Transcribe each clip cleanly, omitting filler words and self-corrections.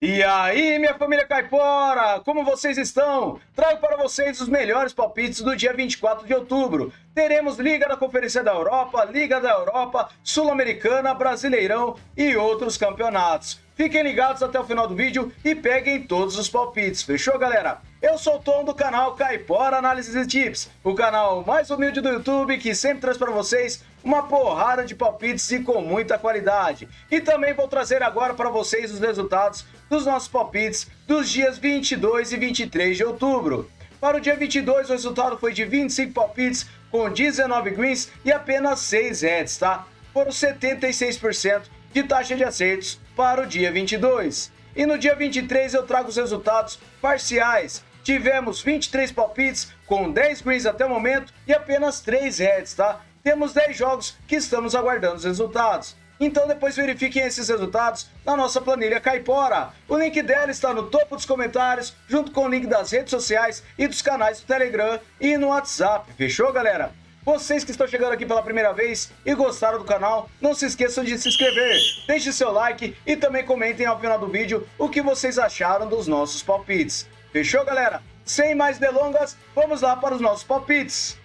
E aí, minha família caipora, como vocês estão? Trago para vocês os melhores palpites do dia 24 de outubro. Teremos Liga da Conferência da Europa, Sul-Americana, Brasileirão e outros campeonatos. Fiquem ligados até o final do vídeo e peguem todos os palpites, fechou, galera? Eu sou o Tom do canal Caipora Análises e Tips, o canal mais humilde do YouTube que sempre traz para vocês uma porrada de palpites e com muita qualidade. E também vou trazer agora para vocês os resultados dos nossos palpites dos dias 22 e 23 de outubro. Para o dia 22, o resultado foi de 25 palpites com 19 greens e apenas 6 reds, tá? Foram 76% de taxa de acertos para o dia 22. E no dia 23 eu trago os resultados parciais. Tivemos 23 palpites com 10 greens até o momento e apenas 3 reds, tá? Temos 10 jogos que estamos aguardando os resultados. Então depois verifiquem esses resultados na nossa planilha Caipora. O link dela está no topo dos comentários, junto com o link das redes sociais e dos canais do Telegram e no WhatsApp. Fechou, galera? Vocês que estão chegando aqui pela primeira vez e gostaram do canal, não se esqueçam de se inscrever, deixe seu like e também comentem ao final do vídeo o que vocês acharam dos nossos palpites. Fechou, galera? Sem mais delongas, vamos lá para os nossos palpites.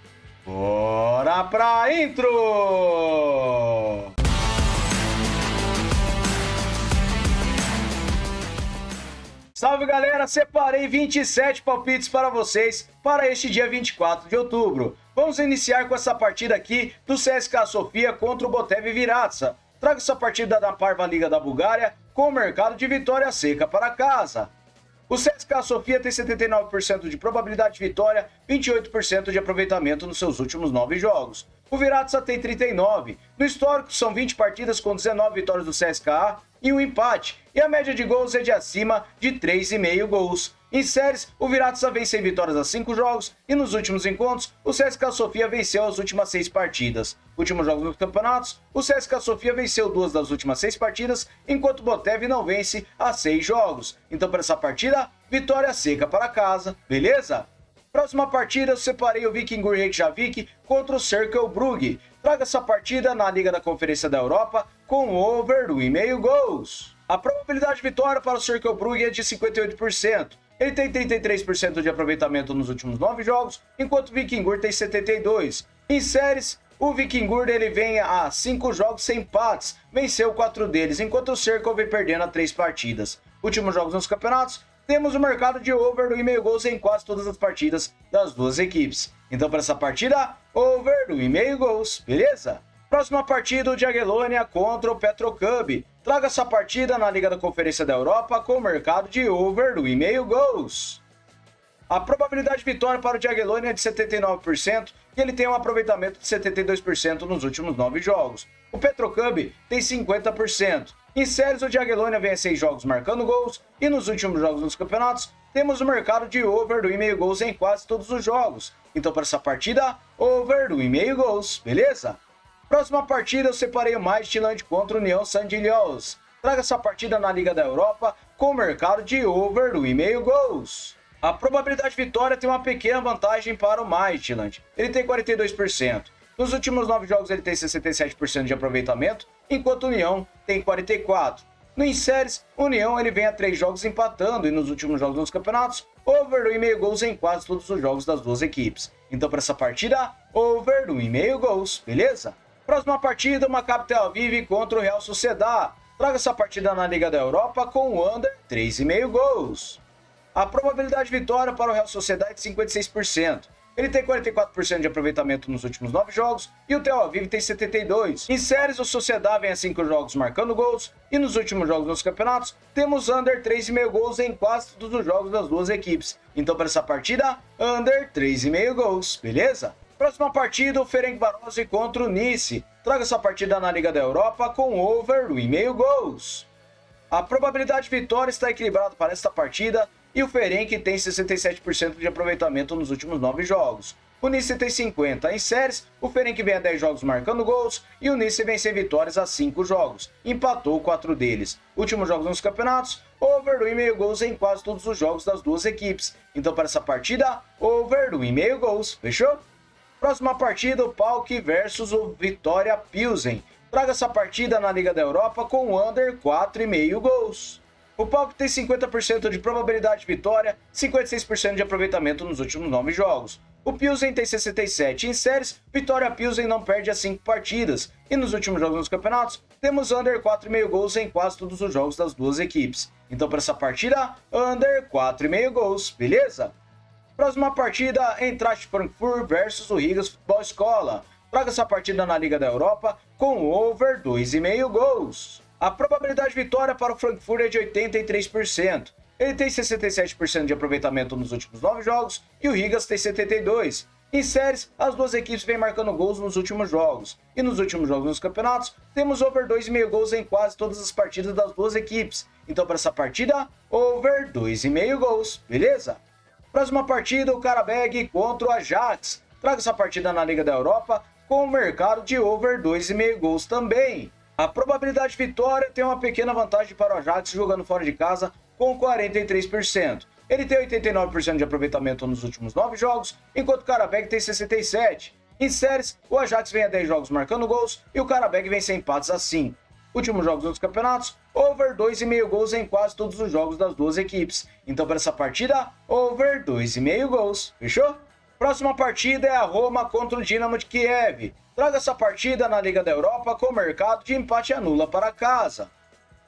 Bora pra intro! Salve, galera! Separei 27 palpites para vocês para este dia 24 de outubro. Vamos iniciar com essa partida aqui do CSKA Sofia contra o Botev Viratsa. Trago essa partida da Parva Liga da Bulgária com o mercado de vitória seca para casa. O CSKA Sofia tem 79% de probabilidade de vitória, 28% de aproveitamento nos seus últimos 9 jogos. O Viratsa tem 39%. No histórico, são 20 partidas com 19 vitórias do CSKA e um empate, e a média de gols é de acima de 3,5 gols. Em séries, o Viratsa vem sem vitórias há 5 jogos e nos últimos encontros, o CSKA Sofia venceu as últimas 6 partidas. Últimos jogos nos campeonatos, o CSKA Sofia venceu 2 das últimas 6 partidas, enquanto o Botev não vence há 6 jogos. Então, para essa partida, vitória seca para casa, beleza? Próxima partida, eu separei o Vikingur Reykjavik contra o Cercle Brugge. Traga essa partida na Liga da Conferência da Europa com over 1,5 gols. A probabilidade de vitória para o Cercle Brugge é de 58%. Ele tem 33% de aproveitamento nos últimos 9 jogos, enquanto o Vikingur tem 72%. Em séries, o Vikingur ele vem a 5 jogos sem empates, venceu 4 deles, enquanto o Cercle vem perdendo a 3 partidas. Últimos jogos nos campeonatos, temos o mercado de over 1,5 gols em quase todas as partidas das duas equipes. Então, para essa partida, over 1,5 gols, beleza? Próxima partida, o Jagiellonia contra o Petrocub. Traga essa partida na Liga da Conferência da Europa com o mercado de over 1,5 gols. A probabilidade de vitória para o Jagiellonia é de 79% e ele tem um aproveitamento de 72% nos últimos 9 jogos. O Petrocub tem 50%. Em séries, o Jagiellonia vem a 6 jogos marcando gols e nos últimos jogos nos campeonatos, temos o mercado de over 1,5 gols em quase todos os jogos. Então, para essa partida, over 1,5 gols, beleza? Próxima partida, eu separei o Midtjylland contra o União Saint-Gilloise. Traga essa partida na Liga da Europa com o mercado de over 1,5 gols. A probabilidade de vitória tem uma pequena vantagem para o Midtjylland. Ele tem 42%. Nos últimos 9 jogos ele tem 67% de aproveitamento, enquanto o União tem 44%. No séries, o União ele vem a 3 jogos empatando e nos últimos jogos nos campeonatos, over 1,5 gols em quase todos os jogos das duas equipes. Então, para essa partida, over 1,5 gols, beleza? Próxima partida, o Maccabi Tel Aviv contra o Real Sociedad. Traga essa partida na Liga da Europa com o under 3,5 gols. A probabilidade de vitória para o Real Sociedad é de 56%. Ele tem 44% de aproveitamento nos últimos 9 jogos e o Tel Aviv tem 72%. Em séries, o Sociedad vem a 5 jogos marcando gols e nos últimos jogos nos campeonatos, temos under 3,5 gols em quase todos os jogos das duas equipes. Então, para essa partida, under 3,5 gols, beleza? Próxima partida, o Ferencvárosi contra o Nice. Traga essa partida na Liga da Europa com over 1,5 gols. A probabilidade de vitória está equilibrada para esta partida e o Ferenc tem 67% de aproveitamento nos últimos 9 jogos. O Nice tem 50%. Em séries, o Ferenc vem a 10 jogos marcando gols e o Nice vem sem vitórias a 5 jogos. Empatou 4 deles. Últimos jogos nos campeonatos, over 1,5 gols em quase todos os jogos das duas equipes. Então, para essa partida, over 1,5 gols. Fechou? Próxima partida, o PAOK versus o Vitória Pilsen. Traga essa partida na Liga da Europa com o under 4,5 gols. O PAOK tem 50% de probabilidade de vitória, 56% de aproveitamento nos últimos 9 jogos. O Pilsen tem 67%. Em séries, Vitória Pilsen não perde as 5 partidas. E nos últimos jogos nos campeonatos, temos under 4,5 gols em quase todos os jogos das duas equipes. Então para essa partida, under 4,5 gols, beleza? Próxima partida, Eintracht Frankfurt versus o Rigas Futebol Escola. Traga essa partida na Liga da Europa com over 2,5 gols. A probabilidade de vitória para o Frankfurt é de 83%. Ele tem 67% de aproveitamento nos últimos 9 jogos e o Rigas tem 72%. Em séries, as duas equipes vêm marcando gols nos últimos jogos. E nos últimos jogos nos campeonatos, temos over 2,5 gols em quase todas as partidas das duas equipes. Então para essa partida, over 2,5 gols, beleza? Próxima partida, o Karabag contra o Ajax. Traga essa partida na Liga da Europa com o mercado de over 2,5 gols também. A probabilidade de vitória tem uma pequena vantagem para o Ajax jogando fora de casa com 43%. Ele tem 89% de aproveitamento nos últimos 9 jogos, enquanto o Karabag tem 67%. Em séries, o Ajax vem a 10 jogos marcando gols e o Karabag vem sem empates a 5. Últimos jogos dos campeonatos, over 2,5 gols em quase todos os jogos das duas equipes. Então para essa partida, over 2,5 gols. Fechou? Próxima partida é a Roma contra o Dinamo de Kiev. Traga essa partida na Liga da Europa com o mercado de empate anula para casa.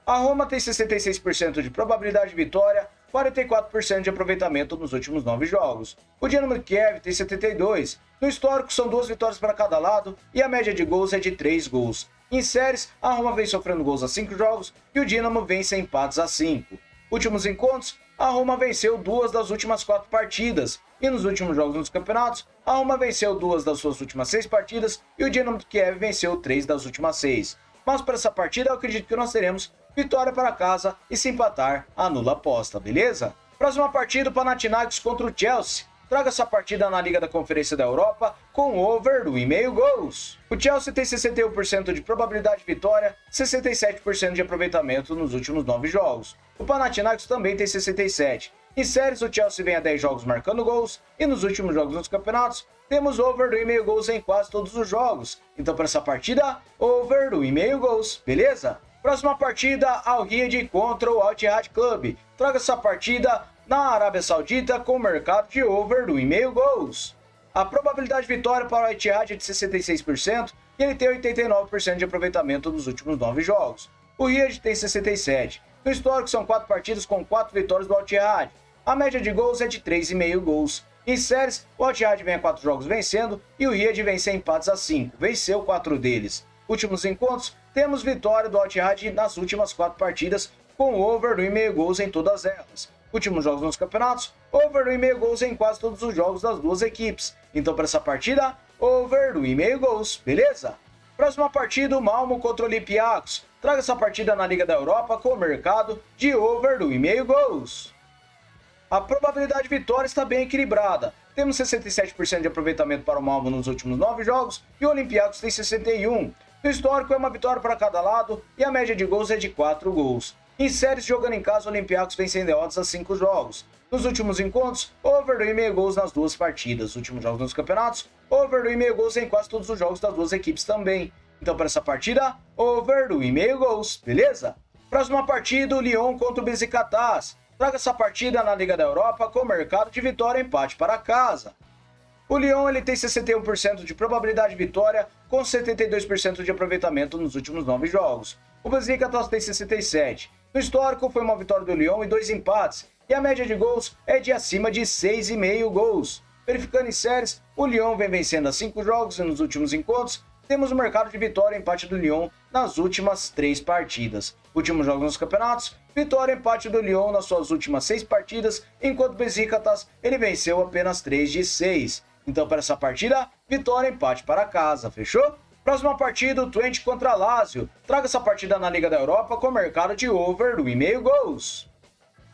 A Roma tem 66% de probabilidade de vitória, 44% de aproveitamento nos últimos 9 jogos. O Dinamo de Kiev tem 72%. No histórico são 2 vitórias para cada lado e a média de gols é de 3 gols. Em séries, a Roma vem sofrendo gols a 5 jogos e o Dinamo vem sem empates a 5. Últimos encontros, a Roma venceu 2 das últimas 4 partidas. E nos últimos jogos nos campeonatos, a Roma venceu 2 das suas últimas 6 partidas e o Dinamo de Kiev venceu 3 das últimas 6. Mas para essa partida eu acredito que nós teremos vitória para casa e se empatar, anula a aposta, beleza? Próxima partida, o Panathinaikos contra o Chelsea. Traga essa partida na Liga da Conferência da Europa com over 2,5 gols. O Chelsea tem 61% de probabilidade de vitória, 67% de aproveitamento nos últimos 9 jogos. O Panathinaikos também tem 67%. Em séries, o Chelsea vem a 10 jogos marcando gols e nos últimos jogos nos campeonatos, temos over 2,5 gols em quase todos os jogos. Então para essa partida, over 2,5 gols, beleza? Próxima partida, Al Riyad contra o Al Ittihad Club. Traga essa partida na Arábia Saudita com o mercado de over 2,5 gols. A probabilidade de vitória para o Al Ittihad é de 66% e ele tem 89% de aproveitamento nos últimos 9 jogos. O Riyad tem 67%. No histórico são 4 partidas com 4 vitórias do Al Ittihad. A média de gols é de 3,5 gols. Em séries, o Al Ittihad vem a 4 jogos vencendo e o Riyad vem sem empates a 5. Venceu 4 deles. Últimos encontros, temos vitória do Al Ittihad nas últimas 4 partidas com over 2,5 gols em todas elas. Últimos jogos nos campeonatos, over 2,5 gols em quase todos os jogos das duas equipes. Então para essa partida, over 2,5 gols, beleza? Próxima partida, o Malmo contra o Olympiacos. Traga essa partida na Liga da Europa com o mercado de over 2,5 gols. A probabilidade de vitória está bem equilibrada. Temos 67% de aproveitamento para o Malmo nos últimos 9 jogos e o Olympiacos tem 61%. No histórico é uma vitória para cada lado e a média de gols é de 4 gols. Em séries, jogando em casa, o Olympiacos vem sem derrotas a 5 jogos. Nos últimos encontros, over 2,5 gols nas duas partidas. Últimos jogos nos campeonatos, over 2,5 gols em quase todos os jogos das duas equipes também. Então para essa partida, over 2,5 gols, beleza? Próxima partida, o Lyon contra o Besiktas. Traga essa partida na Liga da Europa com o mercado de vitória e empate para casa. O Lyon ele tem 61% de probabilidade de vitória, com 72% de aproveitamento nos últimos 9 jogos. O Besiktas tem 67%. No histórico foi uma vitória do Lyon e 2 empates, e a média de gols é de acima de 6,5 gols. Verificando em séries, o Lyon vem vencendo a 5 jogos e nos últimos encontros, temos o mercado de vitória e empate do Lyon nas últimas 3 partidas. Últimos jogos nos campeonatos, vitória e empate do Lyon nas suas últimas 6 partidas, enquanto o Besiktas ele venceu apenas 3 de 6. Então para essa partida, vitória e empate para casa, fechou? Próxima partida, o Twente contra Lazio. Traga essa partida na Liga da Europa com o mercado de over 2,5 gols.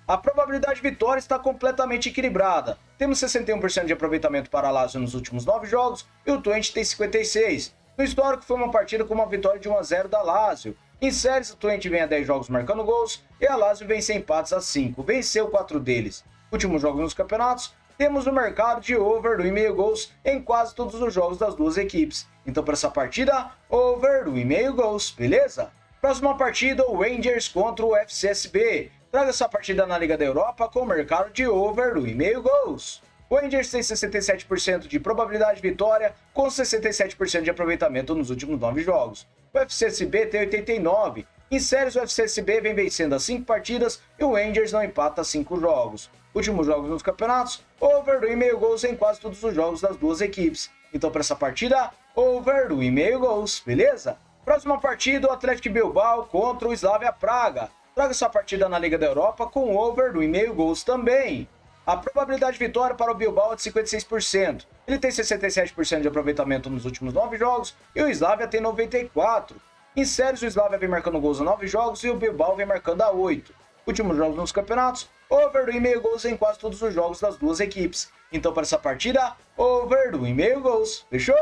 A probabilidade de vitória está completamente equilibrada. Temos 61% de aproveitamento para Lazio nos últimos 9 jogos e o Twente tem 56%. No histórico foi uma partida com uma vitória de 1-0 da Lazio. Em séries, o Twente vem a 10 jogos marcando gols e a Lazio vem sem empates a 5. Venceu 4 deles. Últimos jogos nos campeonatos, temos no mercado de over 2,5 gols em quase todos os jogos das duas equipes. Então para essa partida, over 2,5 gols, beleza? Próxima partida, o Rangers contra o FCSB. Traga essa partida na Liga da Europa com o mercado de over 1,5 gols. O Rangers tem 67% de probabilidade de vitória, com 67% de aproveitamento nos últimos 9 jogos. O FCSB tem 89%. Em séries, o FCSB vem vencendo as 5 partidas e o Rangers não empata 5 jogos. Últimos jogos nos campeonatos, over 1,5 gols em quase todos os jogos das duas equipes. Então, para essa partida, over 1,5 gols, beleza? Próxima partida, o Atlético Bilbao contra o Slavia Praga. Traga essa partida na Liga da Europa com over 1,5 gols também. A probabilidade de vitória para o Bilbao é de 56%. Ele tem 67% de aproveitamento nos últimos 9 jogos e o Slavia tem 94%. Em séries, o Slavia vem marcando gols a 9 jogos e o Bilbao vem marcando a 8. Últimos jogos nos campeonatos, over 1,5 gols em quase todos os jogos das duas equipes. Então, para essa partida, over 1,5 gols. Fechou?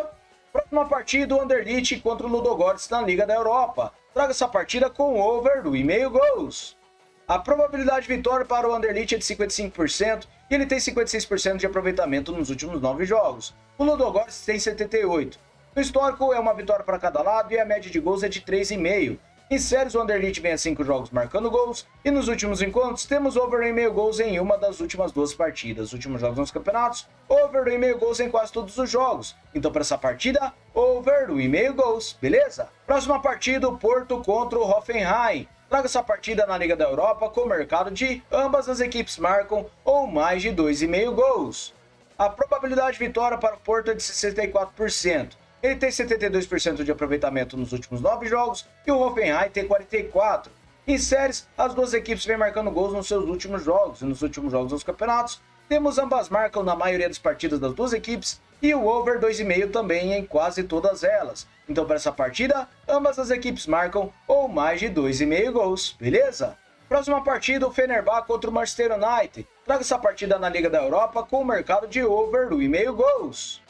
Próxima partida, o Anderlecht contra o Ludogorets na Liga da Europa. Traga essa partida com over 1,5 gols. A probabilidade de vitória para o Anderlecht é de 55% e ele tem 56% de aproveitamento nos últimos 9 jogos. O Ludogorets tem 78%. No histórico é uma vitória para cada lado e a média de gols é de 3,5. Em séries, o Anderlecht vem a 5 jogos marcando gols e nos últimos encontros temos over 1,5 gols em uma das últimas 2 partidas. Últimos jogos nos campeonatos, over 1,5 gols em quase todos os jogos. Então, para essa partida, over 1,5 gols, beleza? Próxima partida, o Porto contra o Hoffenheim. Traga essa partida na Liga da Europa com o mercado de ambas as equipes marcam ou mais de 2,5 gols. A probabilidade de vitória para o Porto é de 64%. Ele tem 72% de aproveitamento nos últimos 9 jogos e o Hoffenheim tem 44%. Em séries, as duas equipes vêm marcando gols nos seus últimos jogos e nos últimos jogos dos campeonatos. Temos ambas marcam na maioria das partidas das duas equipes e o over 2,5 também em quase todas elas. Então, para essa partida, ambas as equipes marcam ou mais de 2,5 gols, beleza? Próxima partida, o Fenerbahçe contra o Manchester United. Traga essa partida na Liga da Europa com o mercado de over 1,5 gols.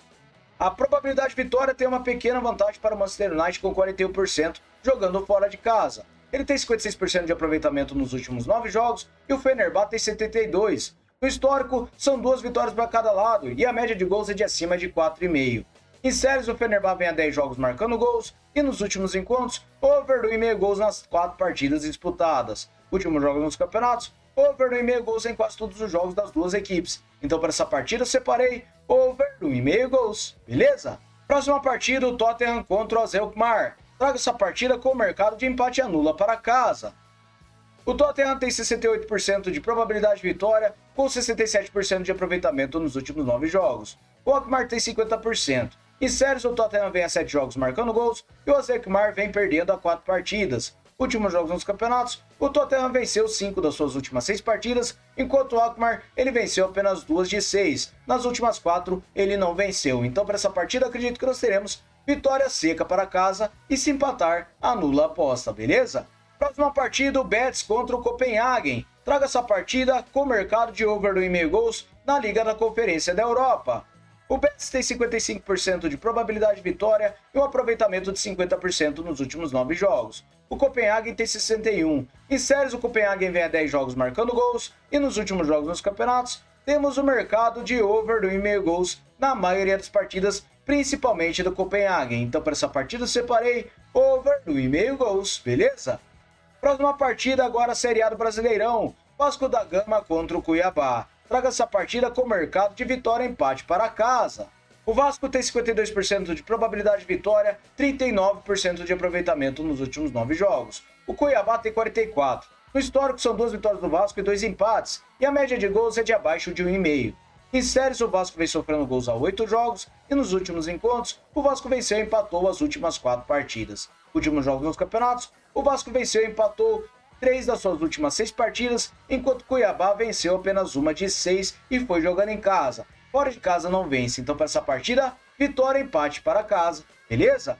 A probabilidade de vitória tem uma pequena vantagem para o Manchester United com 41%, jogando fora de casa. Ele tem 56% de aproveitamento nos últimos 9 jogos e o Fenerbahçe tem 72%. No histórico, são 2 vitórias para cada lado e a média de gols é de acima de 4,5. Em séries, o Fenerbahçe vem a 10 jogos marcando gols e nos últimos encontros, over 1,5 gols nas 4 partidas disputadas. Últimos jogos nos campeonatos, over 1,5 gols em quase todos os jogos das duas equipes. Então, para essa partida, eu separei over 1,5 gols, beleza? Próxima partida, o Tottenham contra o AZ Alkmaar. Traga essa partida com o mercado de empate anula para casa. O Tottenham tem 68% de probabilidade de vitória, com 67% de aproveitamento nos últimos 9 jogos. O Alkmaar tem 50%. Em séries, o Tottenham vem a 7 jogos marcando gols e o AZ Alkmaar vem perdendo a 4 partidas. Últimos jogos nos campeonatos, o Tottenham venceu 5 das suas últimas 6 partidas, enquanto o Alkmaar ele venceu apenas 2 de 6. Nas últimas 4 ele não venceu. Então, para essa partida, acredito que nós teremos vitória seca para casa e se empatar, anula a aposta, beleza? Próxima partida, o Betis contra o Copenhagen. Traga essa partida com o mercado de over 1,5 gols na Liga da Conferência da Europa. O Betis tem 55% de probabilidade de vitória e um aproveitamento de 50% nos últimos 9 jogos. O Copenhagen tem 61%. Em séries, o Copenhagen vem a 10 jogos marcando gols e nos últimos jogos nos campeonatos, temos o mercado de over 1,5 gols na maioria das partidas, principalmente do Copenhagen. Então, para essa partida, eu separei over 1,5 gols, beleza? Próxima partida, agora a Série A do Brasileirão. Vasco da Gama contra o Cuiabá. Traga essa partida com o mercado de vitória e empate para casa. O Vasco tem 52% de probabilidade de vitória, 39% de aproveitamento nos últimos 9 jogos. O Cuiabá tem 44%. No histórico são 2 vitórias do Vasco e 2 empates, e a média de gols é de abaixo de 1,5. Em séries, o Vasco vem sofrendo gols a 8 jogos, e nos últimos encontros, o Vasco venceu e empatou as últimas 4 partidas. Últimos jogos nos campeonatos, o Vasco venceu e empatou 3 das suas últimas 6 partidas, enquanto Cuiabá venceu apenas uma de 6 e foi jogando em casa. Fora de casa não vence, então para essa partida, vitória e empate para casa, beleza?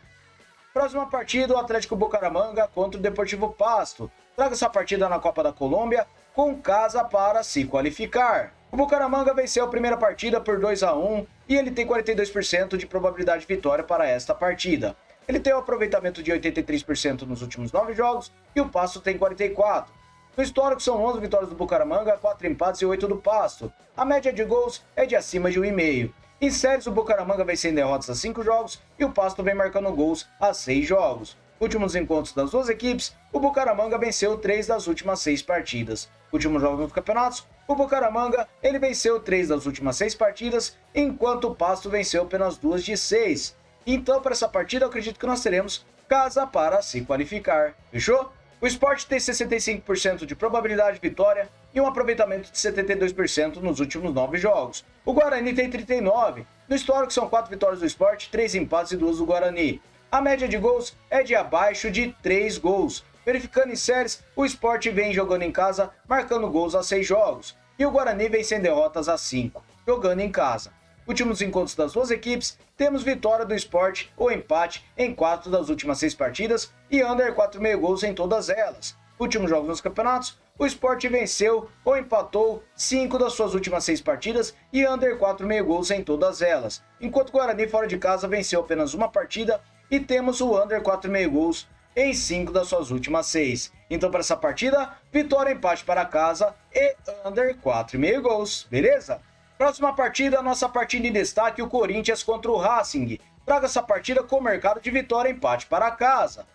Próxima partida, o Atlético Bucaramanga contra o Deportivo Pasto. Traga essa partida na Copa da Colômbia com casa para se qualificar. O Bucaramanga venceu a primeira partida por 2-1 e ele tem 42% de probabilidade de vitória para esta partida. Ele tem um aproveitamento de 83% nos últimos 9 jogos e o Pasto tem 44%. No histórico são 11 vitórias do Bucaramanga, 4 empates e 8 do Pasto. A média de gols é de acima de 1,5. Em séries, o Bucaramanga vem sem derrotas a 5 jogos e o Pasto vem marcando gols a 6 jogos. Últimos encontros das duas equipes, o Bucaramanga venceu 3 das últimas 6 partidas. Últimos jogos nos campeonatos, o Bucaramanga ele venceu 3 das últimas 6 partidas, enquanto o Pasto venceu apenas 2 de 6. Então, para essa partida, eu acredito que nós teremos casa para se qualificar. Fechou? O Sport tem 65% de probabilidade de vitória e um aproveitamento de 72% nos últimos 9 jogos. O Guarani tem 39%. No histórico são 4 vitórias do Sport, 3 empates e 2 do Guarani. A média de gols é de abaixo de 3 gols. Verificando em séries, o Sport vem jogando em casa, marcando gols a 6 jogos. E o Guarani vem sem derrotas a 5, jogando em casa. Últimos encontros das duas equipes, temos vitória do Sport ou empate em 4 das últimas 6 partidas e under 4,5 gols em todas elas. Últimos jogos nos campeonatos, o Sport venceu ou empatou 5 das suas últimas 6 partidas e under 4,5 gols em todas elas. Enquanto o Guarani fora de casa venceu apenas uma partida e temos o under 4,5 gols em 5 das suas últimas 6. Então para essa partida, vitória ou empate para casa e under 4,5 gols, beleza? Próxima partida, nossa partida em destaque, o Corinthians contra o Racing. Traga essa partida com o mercado de vitória e empate para casa.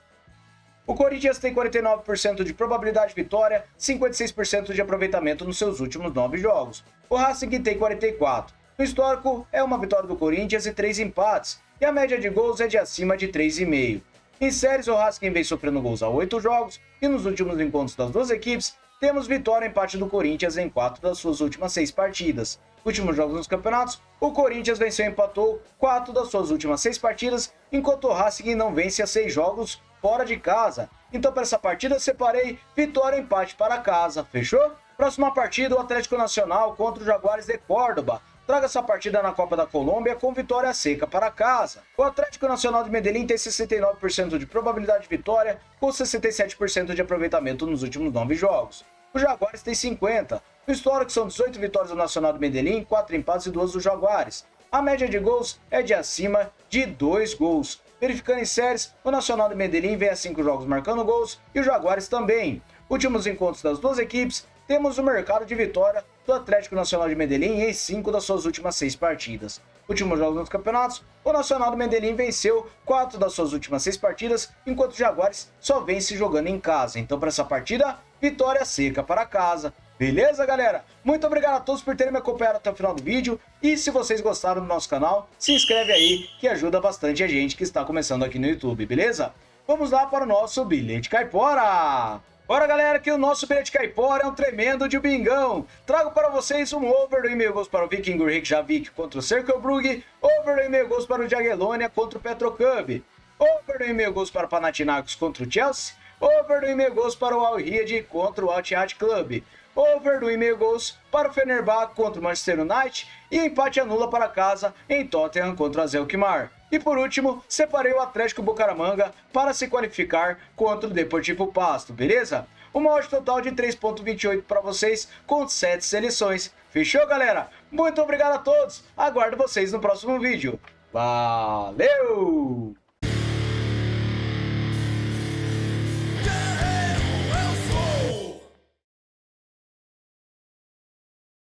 O Corinthians tem 49% de probabilidade de vitória, 56% de aproveitamento nos seus últimos 9 jogos. O Racing tem 44%. No histórico, é uma vitória do Corinthians e 3 empates, e a média de gols é de acima de 3,5. Em séries, o Racing vem sofrendo gols a 8 jogos, e nos últimos encontros das duas equipes, temos vitória e empate do Corinthians em 4 das suas últimas 6 partidas. Últimos jogos nos campeonatos, o Corinthians venceu e empatou 4 das suas últimas 6 partidas, enquanto o Racing não vence a 6 jogos fora de casa. Então para essa partida eu separei vitória e empate para casa, fechou? Próxima partida, o Atlético Nacional contra o Jaguares de Córdoba. Traga essa partida na Copa da Colômbia com vitória seca para casa. O Atlético Nacional de Medellín tem 69% de probabilidade de vitória, com 67% de aproveitamento nos últimos 9 jogos. O Jaguares tem 50%. No histórico são 18 vitórias do Nacional de Medellín, 4 empates e 2 do Jaguares. A média de gols é de acima de 2 gols. Verificando em séries, o Nacional de Medellín vem a 5 jogos marcando gols e o Jaguares também. Últimos encontros das duas equipes, temos o mercado de vitória do Atlético Nacional de Medellín em 5 das suas últimas 6 partidas. Últimos jogos nos campeonatos, o Nacional de Medellín venceu 4 das suas últimas 6 partidas, enquanto o Jaguares só vence jogando em casa. Então para essa partida, vitória seca para casa. Beleza, galera? Muito obrigado a todos por terem me acompanhado até o final do vídeo. E se vocês gostaram do nosso canal, se inscreve aí, que ajuda bastante a gente que está começando aqui no YouTube, beleza? Vamos lá para o nosso bilhete caipora! Bora, galera, que o nosso bilhete caipora é um tremendo de bingão. Trago para vocês um over do 1,5 gols para o Viking Reykjavik contra o Cercle Brugge, over do 1,5 gols para o Jagiellonia contra o Petrocub, over do 1,5 gols para o Panathinaikos contra o Chelsea, over do 1,5 gols para o Al Riyad contra o Al Ittihad Club, over do 1,5 gols para o Fenerbahçe contra o Manchester United e empate anula para casa em Tottenham contra o Alkmaar. E por último, separei o Atlético Bucaramanga para se qualificar contra o Deportivo Pasto, beleza? Uma odd total de 3,28 para vocês com 7 seleções. Fechou, galera? Muito obrigado a todos, aguardo vocês no próximo vídeo. Valeu!